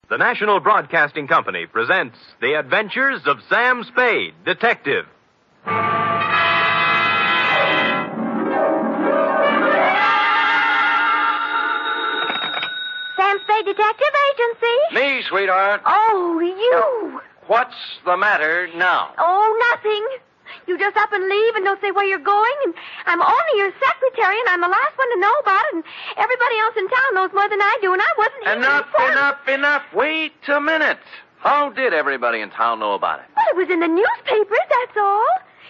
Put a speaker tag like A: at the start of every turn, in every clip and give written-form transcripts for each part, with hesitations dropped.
A: The National Broadcasting Company presents The Adventures of Sam Spade, Detective.
B: Sam Spade Detective Agency.
C: Me, sweetheart.
B: Oh, you.
C: What's the matter now?
B: Oh, nothing. You just up and leave and don't say where you're going, and I'm only your secretary, and I'm the last one to know about it, and everybody else in town knows more than I do, and I wasn't even
C: Enough. Wait a minute. How did everybody in town know about it?
B: Well, it was in the newspapers, that's all.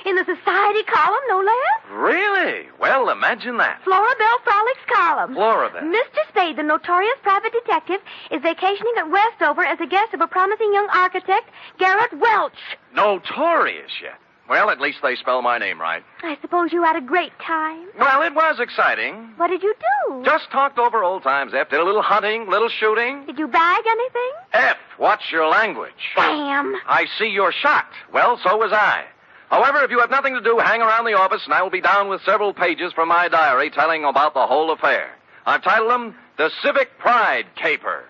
B: In the society column, no less.
C: Really? Well, imagine that.
B: Florabelle Frolics column.
C: Florabelle.
B: Mr. Spade, the notorious private detective, is vacationing at Westover as a guest of a promising young architect, Garrett Welch.
C: Notorious yet. Well, at least they spell my name right.
B: I suppose you had a great time.
C: Well, it was exciting.
B: What did you do?
C: Just talked over old times, F. Did a little hunting, little shooting.
B: Did you bag anything?
C: F, watch your language.
B: Sam.
C: I see you're shocked. Well, so was I. However, if you have nothing to do, hang around the office, and I will be down with several pages from my diary telling about the whole affair. I've titled them The Civic Pride Caper.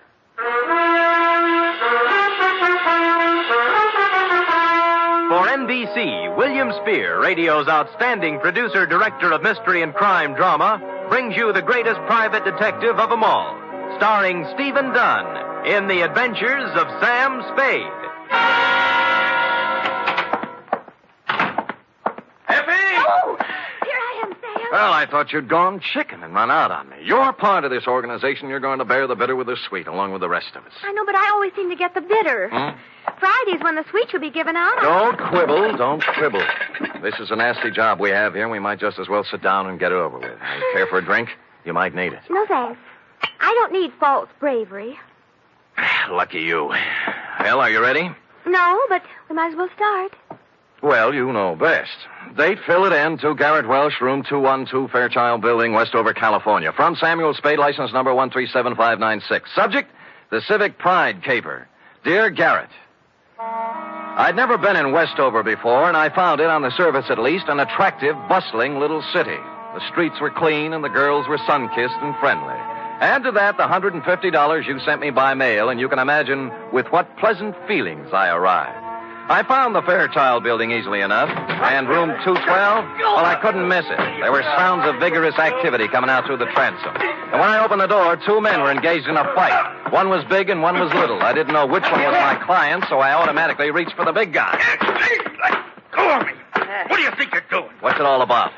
A: For NBC, William Spear, radio's outstanding producer-director of mystery and crime drama, brings you the greatest private detective of them all, starring Stephen Dunn in The Adventures of Sam Spade.
B: Oh, here I am, Sam.
C: Well, I thought you'd gone chicken and run out on me. You're part of this organization. You're going to bear the bitter with the sweet, along with the rest of us.
B: I know, but I always seem to get the bitter. Friday's when the sweet should be given out.
C: Don't quibble. This is a nasty job we have here, and we might just as well sit down and get it over with. You care for a drink? You might need it.
B: No, thanks. I don't need false bravery.
C: Lucky you. Well, are you ready?
B: No, but we might as well start.
C: Well, you know best. Date, fill it in to Garrett Welsh, room 212, Fairchild Building, Westover, California. From Samuel Spade, license number 1375596. Subject, the Civic Pride Caper. Dear Garrett, I'd never been in Westover before, and I found it, on the surface at least, an attractive, bustling little city. The streets were clean, and the girls were sun-kissed and friendly. Add to that the $150 you sent me by mail, and you can imagine with what pleasant feelings I arrived. I found the Fairchild Building easily enough, and room 212, well, I couldn't miss it. There were sounds of vigorous activity coming out through the transom. And when I opened the door, two men were engaged in a fight. One was big and one was little. I didn't know which one was my client, so I automatically reached for the big guy.
D: Go on me. What do you think you're doing?
C: What's it all about?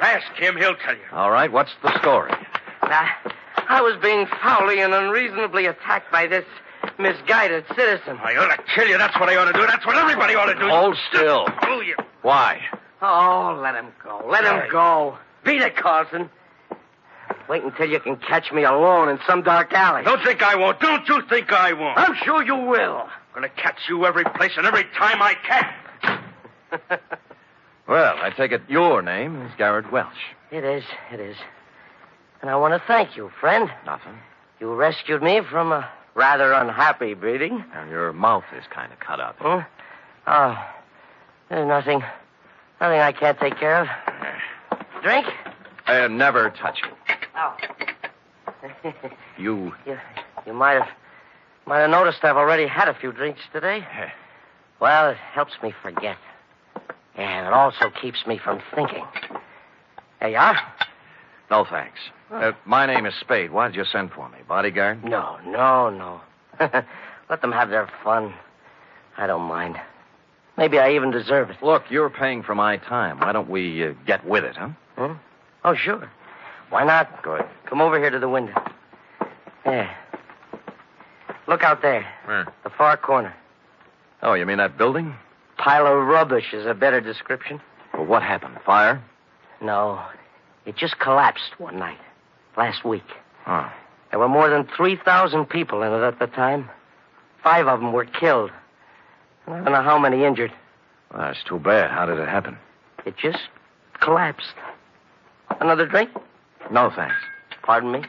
D: Ask him. He'll tell you.
C: All right, what's the story?
E: I was being foully and unreasonably attacked by this misguided citizen.
D: I ought to kill you. That's what I ought to do. That's what everybody ought to do.
C: Hold still.
D: Oh, you.
C: Why?
E: Oh, let him go. Let him go. Beat it, Carlson. Wait until you can catch me alone in some dark alley.
D: Don't think I won't. Don't you think I won't.
E: I'm sure you will.
D: I'm going to catch you every place and every time I can.
C: Well, I take it your name is Garrett Welch.
E: It is. And I want to thank you, friend.
C: Nothing.
E: You rescued me from a rather unhappy breeding.
C: And your mouth is kind of cut up.
E: Huh? Oh, there's nothing. Nothing I can't take care of. Drink?
C: Never touch you.
E: Oh.
C: You...
E: You might have noticed I've already had a few drinks today. Well, it helps me forget. And it also keeps me from thinking. There you are.
C: No, thanks. My name is Spade. Why did you send for me? Bodyguard?
E: No. Let them have their fun. I don't mind. Maybe I even deserve it.
C: Look, you're paying for my time. Why don't we get with it, huh?
E: Oh, sure. Why not?
C: Good.
E: Come over here to the window. There. Look out there.
C: Where?
E: The far corner.
C: Oh, you mean that building?
E: Pile of rubbish is a better description.
C: Well, what happened? Fire?
E: No. It just collapsed one night. Last week.
C: Oh.
E: There were more than 3,000 people in it at the time. 5 of them were killed. I don't know how many injured.
C: Well, that's too bad. How did it happen?
E: It just collapsed. Another drink?
C: No, thanks.
E: Pardon me?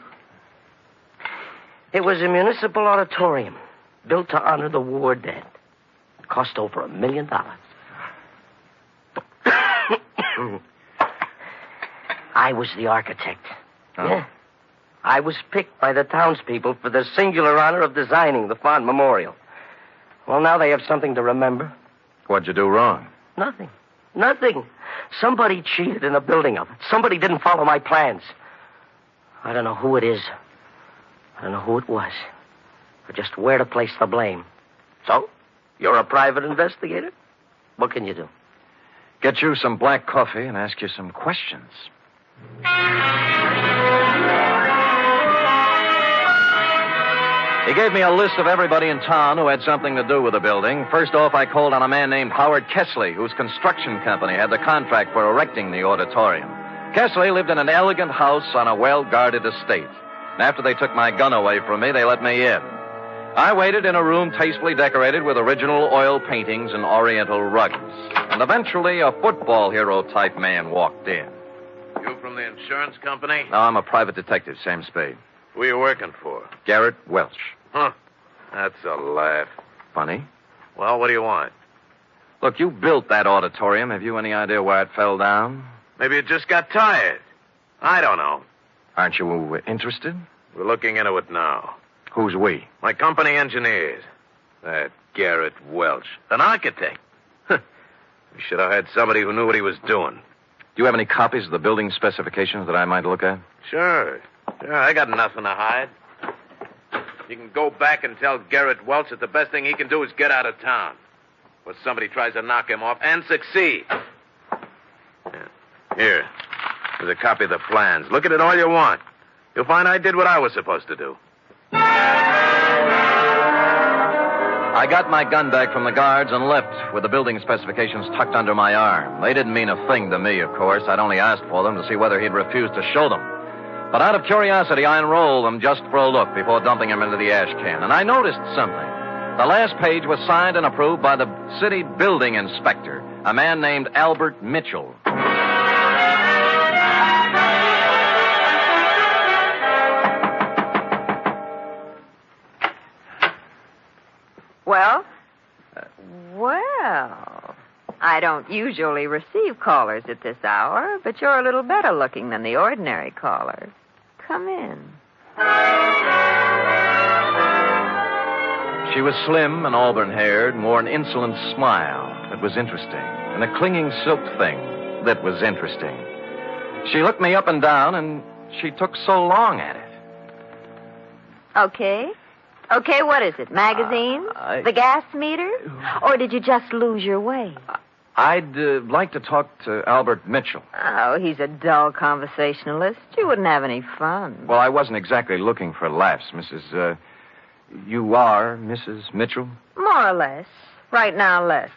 E: It was a municipal auditorium built to honor the war dead. It cost over $1 million. I was the architect.
C: Oh.
E: Yeah. I was picked by the townspeople for the singular honor of designing the fond memorial. Well, now they have something to remember.
C: What'd you do wrong?
E: Nothing. Nothing. Somebody cheated in the building of it. Somebody didn't follow my plans. I don't know who it is. I don't know who it was. Or just where to place the blame. So, you're a private investigator? What can you do?
C: Get you some black coffee and ask you some questions. He gave me a list of everybody in town who had something to do with the building. First off, I called on a man named Howard Kessley, whose construction company had the contract for erecting the auditorium. Kessley lived in an elegant house on a well-guarded estate. And after they took my gun away from me, they let me in. I waited in a room tastefully decorated with original oil paintings and oriental rugs. And eventually, a football hero-type man walked in.
D: You from the insurance company?
C: No, I'm a private detective, Sam Spade.
D: Who are you working for?
C: Garrett Welch.
D: Huh. That's a laugh.
C: Funny?
D: Well, what do you want?
C: Look, you built that auditorium. Have you any idea why it fell down?
D: Maybe you just got tired. I don't know.
C: Aren't you interested?
D: We're looking into it now.
C: Who's we?
D: My company engineers. That Garrett Welch. An architect. We should have had somebody who knew what he was doing.
C: Do you have any copies of the building specifications that I might look at?
D: Sure, I got nothing to hide. You can go back and tell Garrett Welch that the best thing he can do is get out of town. Or somebody tries to knock him off and succeed. Yeah. Here's a copy of the plans. Look at it all you want. You'll find I did what I was supposed to do.
C: I got my gun back from the guards and left with the building specifications tucked under my arm. They didn't mean a thing to me, of course. I'd only asked for them to see whether he'd refuse to show them. But out of curiosity, I unrolled them just for a look before dumping them into the ash can. And I noticed something. The last page was signed and approved by the city building inspector, a man named Albert Mitchell.
F: Well? Well, I don't usually receive callers at this hour, but you're a little better looking than the ordinary caller. Come in.
C: She was slim and auburn-haired and wore an insolent smile that was interesting, and a clinging silk thing that was interesting. She looked me up and down, and she took so long at it.
F: Okay, what is it? Magazines? The gas meter? Or did you just lose your way?
C: I'd like to talk to Albert Mitchell.
F: Oh, he's a dull conversationalist. You wouldn't have any fun.
C: Well, I wasn't exactly looking for laughs, Mrs. You are Mrs. Mitchell?
F: More or less. Right now, less.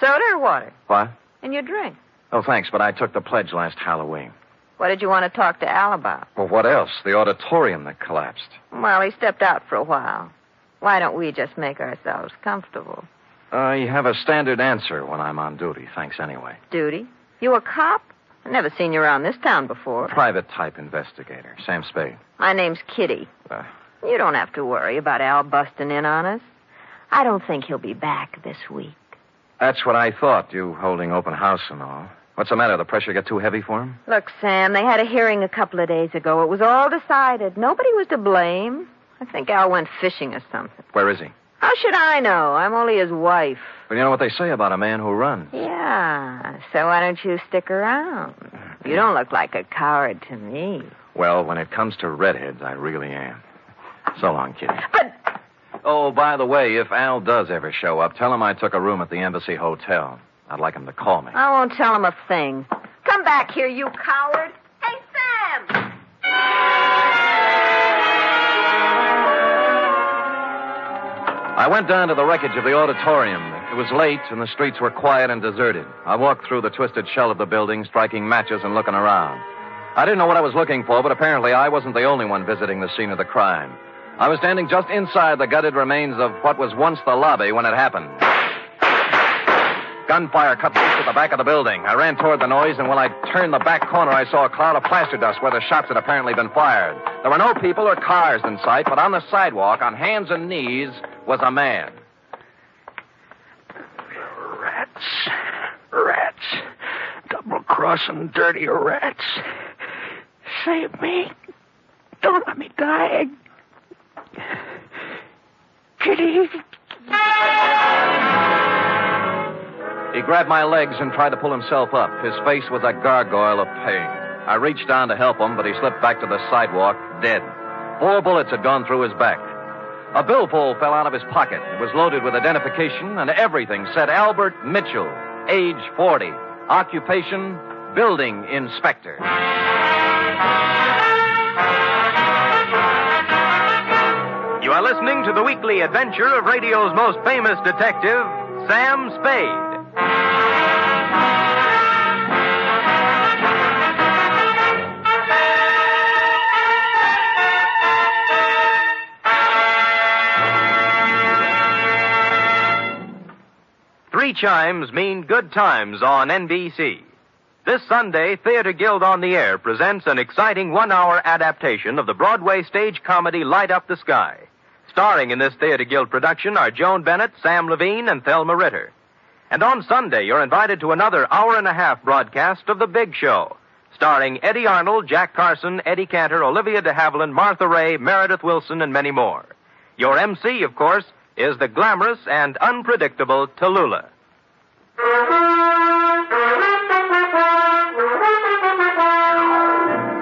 F: Soda or water?
C: What?
F: And your drink.
C: Oh, thanks, but I took the pledge last Halloween.
F: What did you want to talk to Al about?
C: Well, what else? The auditorium that collapsed.
F: Well, he stepped out for a while. Why don't we just make ourselves comfortable?
C: You have a standard answer when I'm on duty. Thanks anyway.
F: Duty? You a cop? I've never seen you around this town before.
C: Private-type investigator. Sam Spade.
F: My name's Kitty. You don't have to worry about Al busting in on us. I don't think he'll be back this week.
C: That's what I thought, you holding open house and all. What's the matter? The pressure get too heavy for him?
F: Look, Sam, they had a hearing a couple of days ago. It was all decided. Nobody was to blame. I think Al went fishing or something.
C: Where is he?
F: How should I know? I'm only his wife.
C: Well, you know what they say about a man who runs.
F: Yeah, so why don't you stick around? You don't look like a coward to me.
C: Well, when it comes to redheads, I really am. So long, Kitty.
F: But...
C: Oh, by the way, if Al does ever show up, tell him I took a room at the Embassy Hotel. I'd like him to call me.
F: I won't tell him a thing. Come back here, you coward. Hey, Sam!
C: I went down to the wreckage of the auditorium. It was late, and the streets were quiet and deserted. I walked through the twisted shell of the building, striking matches and looking around. I didn't know what I was looking for, but apparently I wasn't the only one visiting the scene of the crime. I was standing just inside the gutted remains of what was once the lobby when it happened. Gunfire cut loose at the back of the building. I ran toward the noise, and when I turned the back corner, I saw a cloud of plaster dust where the shots had apparently been fired. There were no people or cars in sight, but on the sidewalk, on hands and knees, was a man.
G: Rats. Double-crossing dirty rats. Save me. Don't let me die. Kitty.
C: He grabbed my legs and tried to pull himself up. His face was a gargoyle of pain. I reached down to help him, but he slipped back to the sidewalk, dead. 4 bullets had gone through his back. A billfold fell out of his pocket. It was loaded with identification, and everything said Albert Mitchell, age 40, occupation, building inspector.
A: You are listening to the weekly adventure of radio's most famous detective, Sam Spade. Three chimes mean good times on NBC. This Sunday, Theater Guild on the Air presents an exciting 1-hour adaptation of the Broadway stage comedy Light Up the Sky. Starring in this Theater Guild production are Joan Bennett, Sam Levine, and Thelma Ritter. And on Sunday, you're invited to another hour-and-a-half broadcast of The Big Show, starring Eddie Arnold, Jack Carson, Eddie Cantor, Olivia de Havilland, Martha Ray, Meredith Wilson, and many more. Your MC, of course, is the glamorous and unpredictable Tallulah.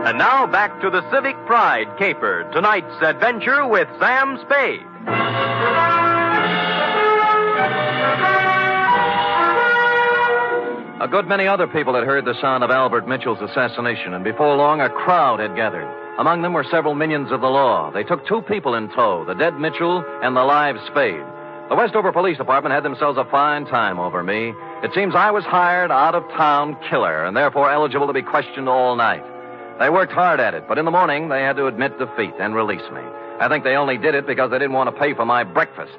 A: And now back to the Civic Pride caper, tonight's adventure with Sam Spade.
C: A good many other people had heard the sound of Albert Mitchell's assassination, and before long a crowd had gathered. Among them were several minions of the law. They took 2 people in tow, the dead Mitchell and the live Spade. The Westover Police Department had themselves a fine time over me. It seems I was hired out-of-town killer and therefore eligible to be questioned all night. They worked hard at it, but in the morning they had to admit defeat and release me. I think they only did it because they didn't want to pay for my breakfast.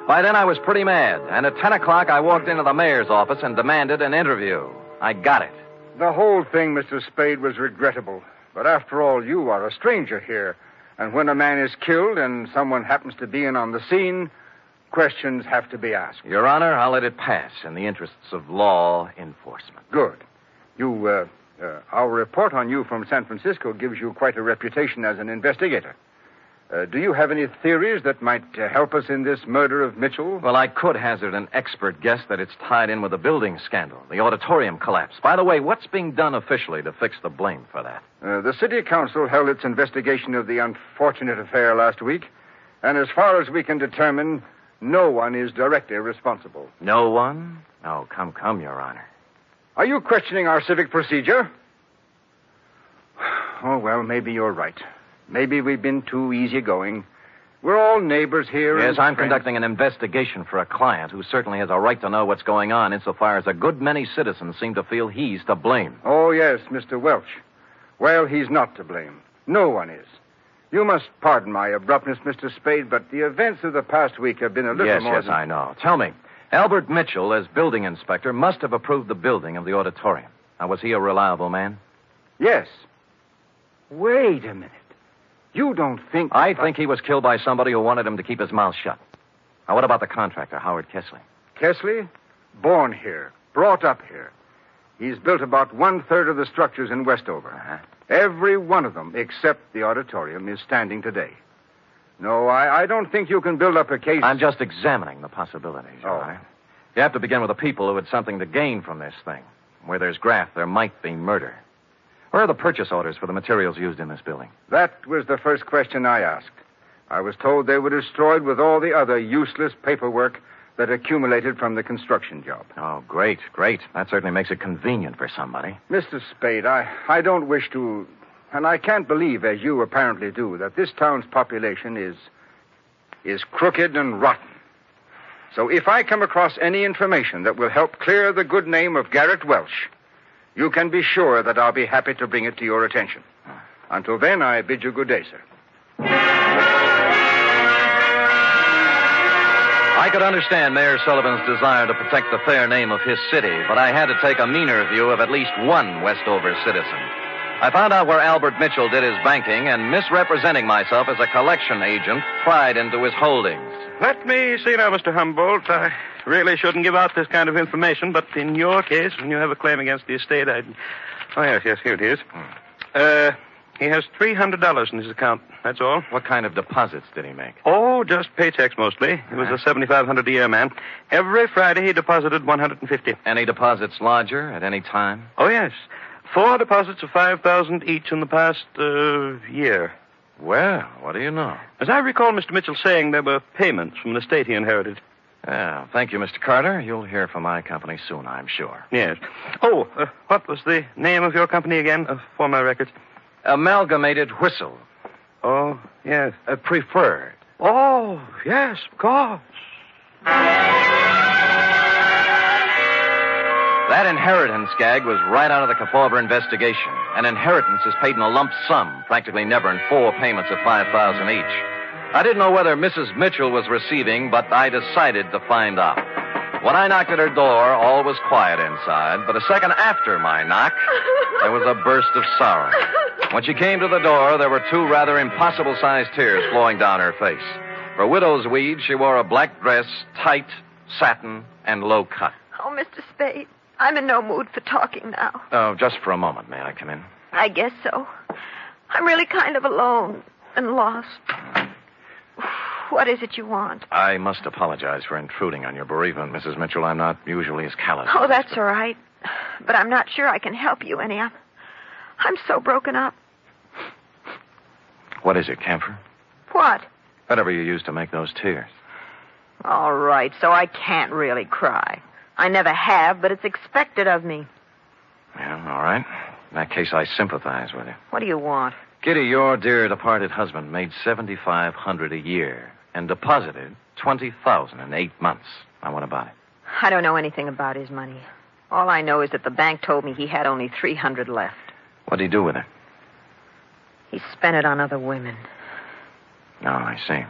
C: By then I was pretty mad, and at 10 o'clock I walked into the mayor's office and demanded an interview. I got it.
H: The whole thing, Mr. Spade, was regrettable. But after all, you are a stranger here. And when a man is killed and someone happens to be in on the scene, questions have to be asked.
C: Your Honor, I'll let it pass in the interests of law enforcement.
H: Good. Our report on you from San Francisco gives you quite a reputation as an investigator. Do you have any theories that might help us in this murder of Mitchell?
C: Well, I could hazard an expert guess that it's tied in with the building scandal, the auditorium collapse. By the way, what's being done officially to fix the blame for that?
H: The city council held its investigation of the unfortunate affair last week, and as far as we can determine, no one is directly responsible.
C: No one? Oh, come, Your Honor.
H: Are you questioning our civic procedure? Oh, well, maybe you're right. Maybe we've been too easygoing. We're all neighbors here.
C: Yes, I'm
H: friends.
C: conducting an investigation for a client who certainly has a right to know what's going on insofar as a good many citizens seem to feel he's to blame.
H: Oh, yes, Mr. Welch. Well, he's not to blame. No one is. You must pardon my abruptness, Mr. Spade, but the events of the past week have been a little more
C: Yes, I know. Tell me, Albert Mitchell, as building inspector, must have approved the building of the auditorium. Now, was he a reliable man?
H: Yes. Wait a minute. You don't think...
C: I think he was killed by somebody who wanted him to keep his mouth shut. Now, what about the contractor, Howard Kesley?
H: Kesley? Born here. Brought up here. He's built about 1/3 of the structures in Westover.
C: Uh-huh.
H: Every one of them, except the auditorium, is standing today. No, I don't think you can build up a case...
C: I'm just examining the possibilities, all right? You have to begin with the people who had something to gain from this thing. Where there's graft, there might be murder. Where are the purchase orders for the materials used in this building?
H: That was the first question I asked. I was told they were destroyed with all the other useless paperwork that accumulated from the construction job.
C: Oh, great. That certainly makes it convenient for somebody.
H: Mr. Spade, I don't wish to... And I can't believe, as you apparently do, that this town's population is crooked and rotten. So if I come across any information that will help clear the good name of Garrett Welch, you can be sure that I'll be happy to bring it to your attention. Until then, I bid you good day, sir.
C: I could understand Mayor Sullivan's desire to protect the fair name of his city, but I had to take a meaner view of at least one Westover citizen. I found out where Albert Mitchell did his banking, and misrepresenting myself as a collection agent, pried into his holdings.
G: Let me see now, Mr. Humboldt. I really shouldn't give out this kind of information, but in your case, when you have a claim against the estate, Oh, yes, here it is. He has $300 in his account. That's all.
C: What kind of deposits did he make?
G: Oh, just paychecks mostly. He was a $7,500 a year man. Every Friday he deposited $150.
C: Any deposits larger at any time?
G: Oh, yes. 4 deposits of $5,000 each in the past year.
C: Well, what do you know?
G: As I recall Mr. Mitchell saying, there were payments from an estate he inherited.
C: Well, thank you, Mr. Carter. You'll hear from my company soon, I'm sure.
G: Yes. Oh, what was the name of your company again, for my records?
C: Amalgamated Whistle.
G: Oh, yes.
C: Preferred.
G: Oh, yes, of course.
C: That inheritance gag was right out of the Kefauver investigation. An inheritance is paid in a lump sum, practically never in 4 payments of $5,000 each. I didn't know whether Mrs. Mitchell was receiving, but I decided to find out. When I knocked at her door, all was quiet inside, but a second after my knock, there was a burst of sorrow. When she came to the door, there were 2 rather impossible-sized tears flowing down her face. For widow's weed, she wore a black dress, tight, satin, and low cut.
F: Oh, Mr. Spade, I'm in no mood for talking now.
C: Oh, just for a moment. May I come in?
F: I guess so. I'm really kind of alone and lost. What is it you want?
C: I must apologize for intruding on your bereavement, Mrs. Mitchell. I'm not usually as callous.
F: Oh, that's all right. But I'm not sure I can help you any. I'm so broken up.
C: What is it, camphor?
F: What?
C: Whatever you used to make those tears.
F: All right, so I can't really cry. I never have, but it's expected of me.
C: Yeah, all right. In that case, I sympathize with you.
F: What do you want?
C: Kitty, your dear departed husband made $7,500 a year and deposited $20,000 in 8 months. Now, what about it?
F: I don't know anything about his money. All I know is that the bank told me he had only $300 left.
C: What'd he do with it?
F: He spent it on other women.
C: Oh, I see.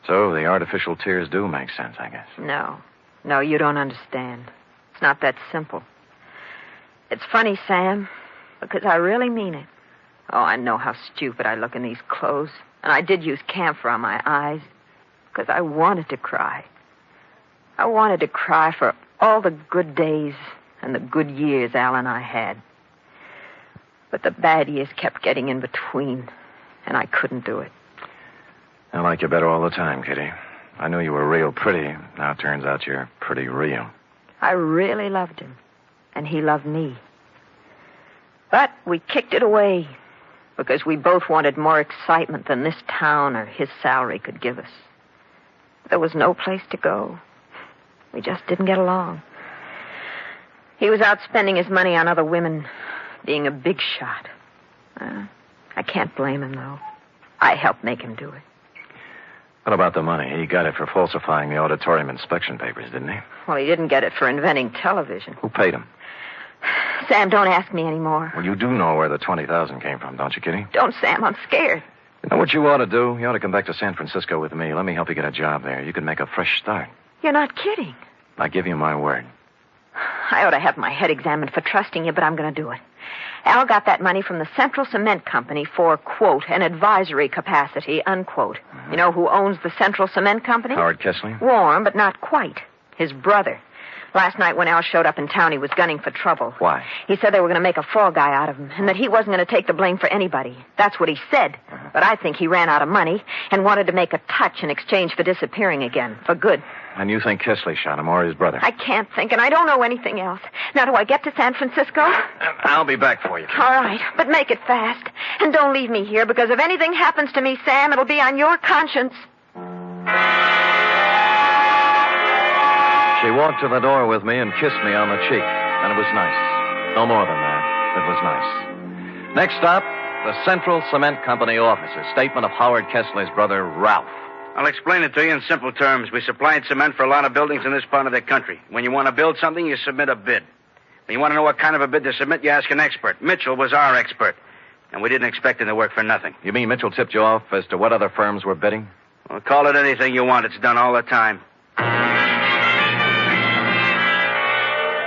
C: So the artificial tears do make sense, I guess.
F: No, you don't understand. It's not that simple. It's funny, Sam, because I really mean it. Oh, I know how stupid I look in these clothes. And I did use camphor on my eyes because I wanted to cry. I wanted to cry for all the good days and the good years Al and I had. But the bad years kept getting in between, and I couldn't do it.
C: I like you better all the time, Kitty. I knew you were real pretty. Now it turns out you're pretty real.
F: I really loved him, and he loved me. But we kicked it away because we both wanted more excitement than this town or his salary could give us. There was no place to go. We just didn't get along. He was out spending his money on other women, being a big shot. I can't blame him, though. I helped make him do it.
C: What about the money? He got it for falsifying the auditorium inspection papers, didn't he?
F: Well, he didn't get it for inventing television.
C: Who paid him?
F: Sam, don't ask me anymore.
C: Well, you do know where the $20,000 came from, don't you, Kitty?
F: Don't, Sam. I'm scared.
C: You know what you ought to do? You ought to come back to San Francisco with me. Let me help you get a job there. You can make a fresh start.
F: You're not kidding.
C: I give you my word.
F: I ought to have my head examined for trusting you, but I'm going to do it. Al got that money from the Central Cement Company for, quote, an advisory capacity, unquote. Mm-hmm. You know who owns the Central Cement Company?
C: Howard Kessley?
F: Warm, but not quite. His brother. Last night when Al showed up in town, he was gunning for trouble.
C: Why?
F: He said they were going to make a fall guy out of him, and that he wasn't going to take the blame for anybody. That's what he said. Uh-huh. But I think he ran out of money and wanted to make a touch in exchange for disappearing again, for good.
C: And you think Kessley shot him or his brother?
F: I can't think, and I don't know anything else. Now, do I get to San Francisco?
C: I'll be back for you.
F: All right, but make it fast. And don't leave me here, because if anything happens to me, Sam, it'll be on your conscience.
C: She walked to the door with me and kissed me on the cheek, and it was nice. No more than that. It was nice. Next stop, the Central Cement Company offices. Statement of Howard Kessley's brother, Ralph.
I: I'll explain it to you in simple terms. We supplied cement for a lot of buildings in this part of the country. When you want to build something, you submit a bid. When you want to know what kind of a bid to submit, you ask an expert. Mitchell was our expert, and we didn't expect him to work for nothing.
C: You mean Mitchell tipped you off as to what other firms were bidding?
I: Well, call it anything you want. It's done all the time.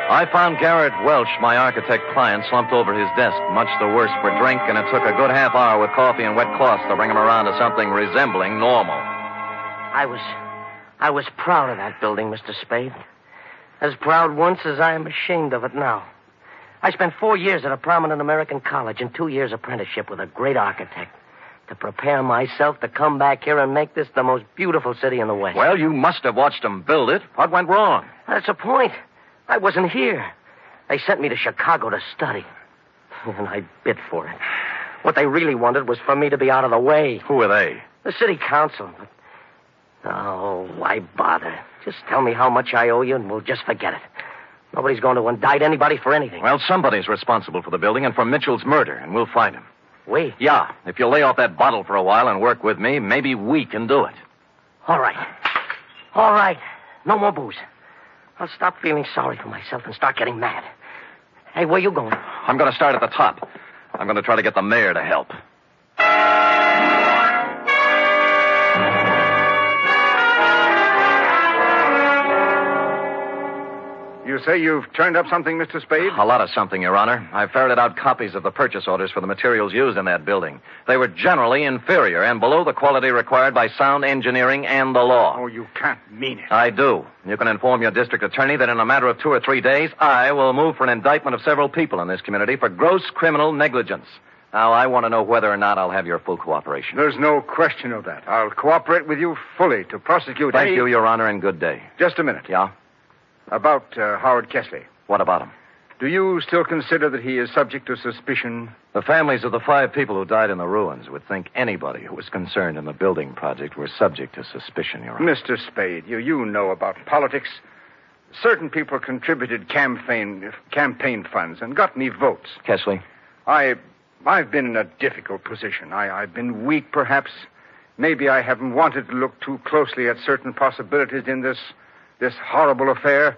C: I found Garrett Welch, my architect client, slumped over his desk, much the worse for drink, and it took a good half hour with coffee and wet cloths to bring him around to something resembling normal.
E: I was proud of that building, Mr. Spade. As proud once as I am ashamed of it now. I spent 4 years at a prominent American college and 2 years apprenticeship with a great architect to prepare myself to come back here and make this the most beautiful city in the West.
C: Well, you must have watched them build it. What went wrong?
E: That's the point. I wasn't here. They sent me to Chicago to study. And I bid for it. What they really wanted was for me to be out of the way.
C: Who are they?
E: The city council. Oh, why bother? Just tell me how much I owe you and we'll just forget it. Nobody's going to indict anybody for anything.
C: Well, somebody's responsible for the building and for Mitchell's murder, and we'll find him.
E: We?
C: Yeah. If you lay off that bottle for a while and work with me, maybe we can do it.
E: All right. All right. No more booze. I'll stop feeling sorry for myself and start getting mad. Hey, where you going?
C: I'm going to start at the top. I'm going to try to get the mayor to help.
H: You say you've turned up something, Mr. Spade?
C: A lot of something, Your Honor. I ferreted out copies of the purchase orders for the materials used in that building. They were generally inferior and below the quality required by sound engineering and the law.
H: Oh, you can't mean it.
C: I do. You can inform your district attorney that in a matter of 2 or 3 days, I will move for an indictment of several people in this community for gross criminal negligence. Now, I want to know whether or not I'll have your full cooperation.
H: There's no question of that. I'll cooperate with you fully to prosecute.
C: Thank you, Your Honor, and good day.
H: Just a minute.
C: Yeah?
H: About Howard Kesley.
C: What about him?
H: Do you still consider that he is subject to suspicion?
C: The families of the 5 people who died in the ruins would think anybody who was concerned in the building project were subject to suspicion, Your Honor.
H: Mr. Spade, you know about politics. Certain people contributed campaign funds and got me votes.
C: Kesley?
H: I've been in a difficult position. I've been weak, perhaps. Maybe I haven't wanted to look too closely at certain possibilities in this horrible affair,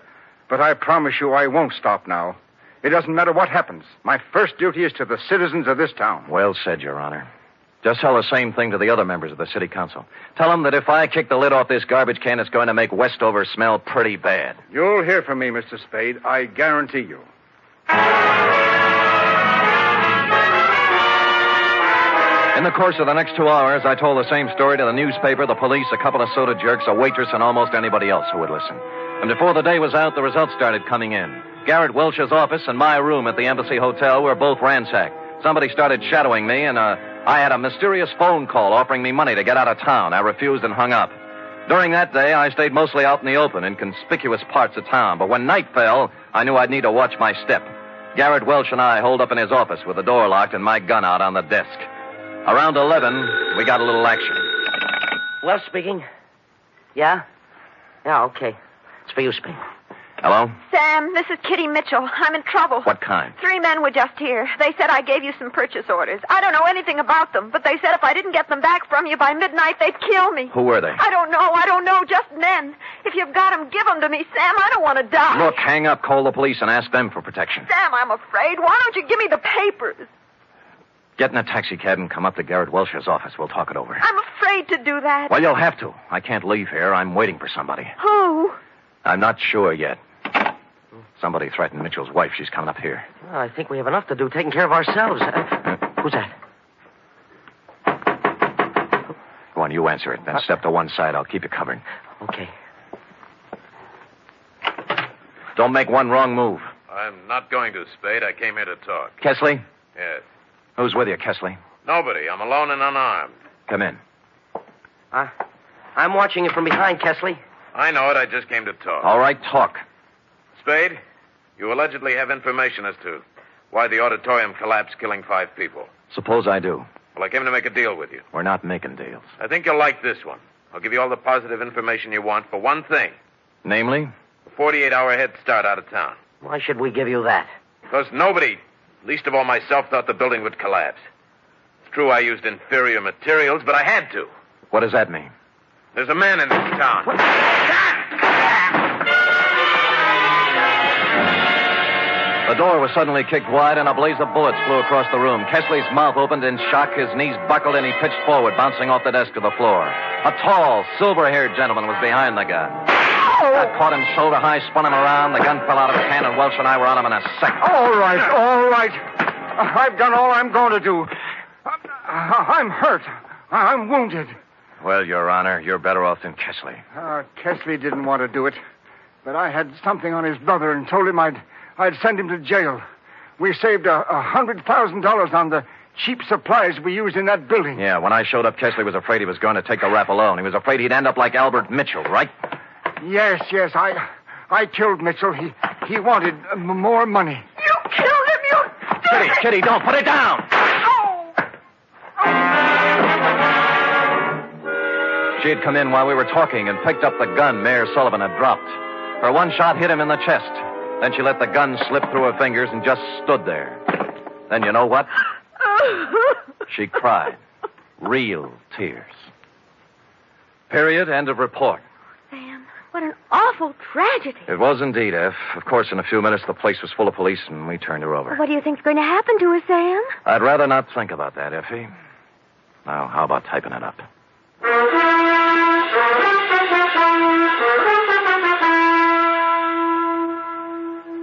H: but I promise you I won't stop now. It doesn't matter what happens. My first duty is to the citizens of this town.
C: Well said, Your Honor. Just tell the same thing to the other members of the city council. Tell them that if I kick the lid off this garbage can, it's going to make Westover smell pretty bad.
H: You'll hear from me, Mr. Spade. I guarantee you.
C: In the course of the next 2 hours, I told the same story to the newspaper, the police, a couple of soda jerks, a waitress, and almost anybody else who would listen. And before the day was out, the results started coming in. Garrett Welch's office and my room at the Embassy Hotel were both ransacked. Somebody started shadowing me, and I had a mysterious phone call offering me money to get out of town. I refused and hung up. During that day, I stayed mostly out in the open, in conspicuous parts of town. But when night fell, I knew I'd need to watch my step. Garrett Welch and I holed up in his office with the door locked and my gun out on the desk. Around 11, we got a little action.
E: Well, speaking. Yeah? Yeah, okay. It's for you, Spade.
C: Hello?
B: Sam, this is Kitty Mitchell. I'm in trouble.
C: What kind?
B: 3 men were just here. They said I gave you some purchase orders. I don't know anything about them, but they said if I didn't get them back from you by midnight, they'd kill me.
C: Who were they?
B: I don't know. Just men. If you've got them, give them to me, Sam. I don't want to die.
C: Look, hang up, call the police, and ask them for protection.
B: Sam, I'm afraid. Why don't you give me the papers?
C: Get in a taxi cab and come up to Garrett Welch's office. We'll talk it over.
B: I'm afraid to do that.
C: Well, you'll have to. I can't leave here. I'm waiting for somebody.
B: Who?
C: I'm not sure yet. Somebody threatened Mitchell's wife. She's coming up here.
E: Well, I think we have enough to do taking care of ourselves. Who's that?
C: Go on, you answer it. Then step to one side. I'll keep you covered.
E: Okay.
C: Don't make one wrong move.
D: I'm not going to, Spade. I came here to talk.
C: Kesley?
D: Yes.
C: Who's with you, Kesley?
D: Nobody. I'm alone and unarmed.
C: Come in.
E: I'm watching you from behind, Kesley.
D: I know it. I just came to talk.
C: All right, talk.
D: Spade, you allegedly have information as to why the auditorium collapsed, killing 5 people.
C: Suppose I do.
D: Well, I came to make a deal with you.
C: We're not making deals.
D: I think you'll like this one. I'll give you all the positive information you want for one thing.
C: Namely?
D: A 48-hour head start out of town.
E: Why should we give you that?
D: Because nobody, least of all myself, thought the building would collapse. It's true I used inferior materials, but I had to.
C: What does that mean?
D: There's a man in this town.
C: The door was suddenly kicked wide, and a blaze of bullets flew across the room. Kesley's mouth opened in shock, his knees buckled, and he pitched forward, bouncing off the desk to the floor. A tall, silver-haired gentleman was behind the gun. I caught him shoulder high, spun him around. The gun fell out of his hand, and Welch and I were on him in a second.
H: All right. I've done all I'm going to do. I'm hurt. I'm wounded.
C: Well, Your Honor, you're better off than Kesley.
H: Kesley didn't want to do it, but I had something on his brother and told him I'd send him to jail. we saved $100,000 on the cheap supplies we used in that building.
C: Yeah, when I showed up, Kesley was afraid he was going to take the rap alone. He was afraid he'd end up like Albert Mitchell, right?
H: Yes. I killed Mitchell. He wanted more money.
B: You killed him, you...
C: Kitty, don't put it down! She had come in while we were talking and picked up the gun Mayor Sullivan had dropped. Her one shot hit him in the chest. Then she let the gun slip through her fingers and just stood there. Then you know what? She cried. Real tears. Period. End of report.
B: Sam, what an awful tragedy.
C: It was indeed, F. Of course, in a few minutes, the place was full of police, and we turned her over.
B: Well, what do you think's going to happen to her, Sam?
C: I'd rather not think about that, Effie. Now, how about typing it up?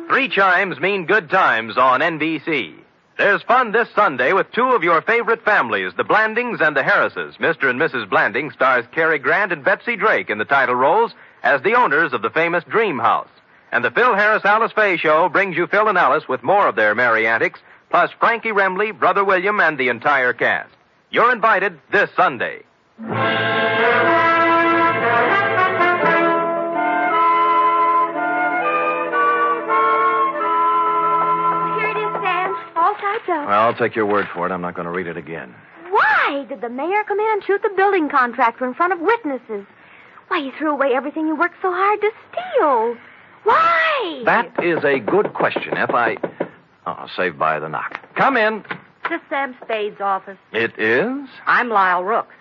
A: Three chimes mean good times on NBC. There's fun this Sunday with two of your favorite families, the Blandings and the Harrises. Mr. and Mrs. Blanding stars Cary Grant and Betsy Drake in the title roles as the owners of the famous Dream House. And the Phil Harris-Alice Faye Show brings you Phil and Alice with more of their merry antics, plus Frankie Remley, Brother William, and the entire cast. You're invited this Sunday.
B: Well,
C: I'll take your word for it. I'm not going to read it again.
B: Why did the mayor come in and shoot the building contractor in front of witnesses? Why, he threw away everything you worked so hard to steal. Why?
C: That is a good question, F. Saved by the knock. Come in.
J: This is Sam Spade's office.
C: It is?
J: I'm Lyle Rooks.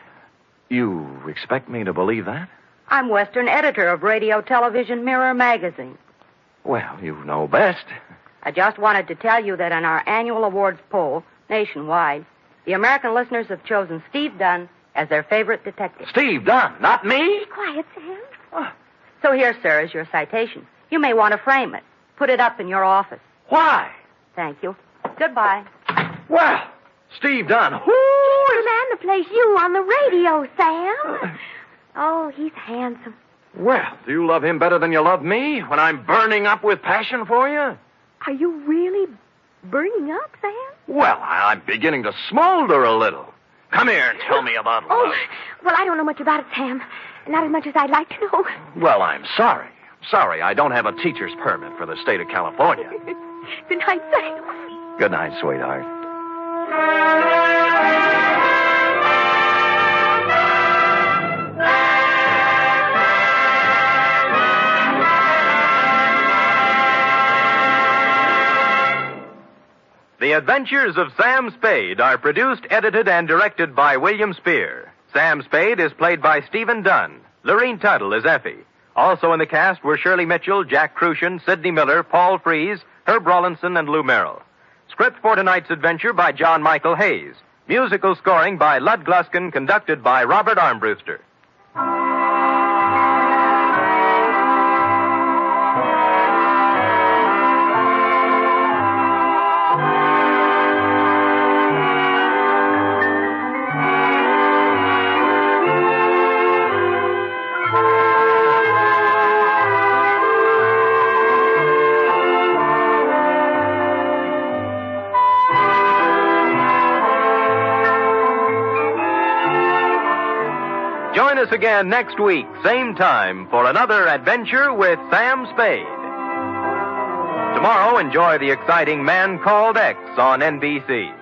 C: You expect me to believe that?
J: I'm Western editor of Radio Television Mirror magazine.
C: Well, you know best.
J: I just wanted to tell you that in our annual awards poll, nationwide, the American listeners have chosen Steve Dunn as their favorite detective.
C: Steve Dunn, not me?
B: Be quiet, Sam.
J: So here, sir, is your citation. You may want to frame it. Put it up in your office.
C: Why?
J: Thank you. Goodbye.
C: Well, Steve Dunn.
B: He's the man that plays you on the radio, Sam. Oh, he's handsome.
C: Well, do you love him better than you love me when I'm burning up with passion for you?
B: Are you really burning up, Sam?
C: Well, I'm beginning to smolder a little. Come here and tell me about love.
B: Oh, well, I don't know much about it, Sam. Not as much as I'd like to know.
C: Well, I'm sorry. Sorry, I don't have a teacher's permit for the state of California.
B: Good night, Sam.
C: Good night, sweetheart.
A: The Adventures of Sam Spade are produced, edited, and directed by William Spear. Sam Spade is played by Stephen Dunn. Lorene Tuttle is Effie. Also in the cast were Shirley Mitchell, Jack Crucian, Sidney Miller, Paul Frees, Herb Rawlinson, and Lou Merrill. Script for tonight's adventure by John Michael Hayes. Musical scoring by Lud Gluskin, conducted by Robert Armbruster. Join us again next week, same time, for another adventure with Sam Spade. Tomorrow, enjoy the exciting Man Called X on NBC.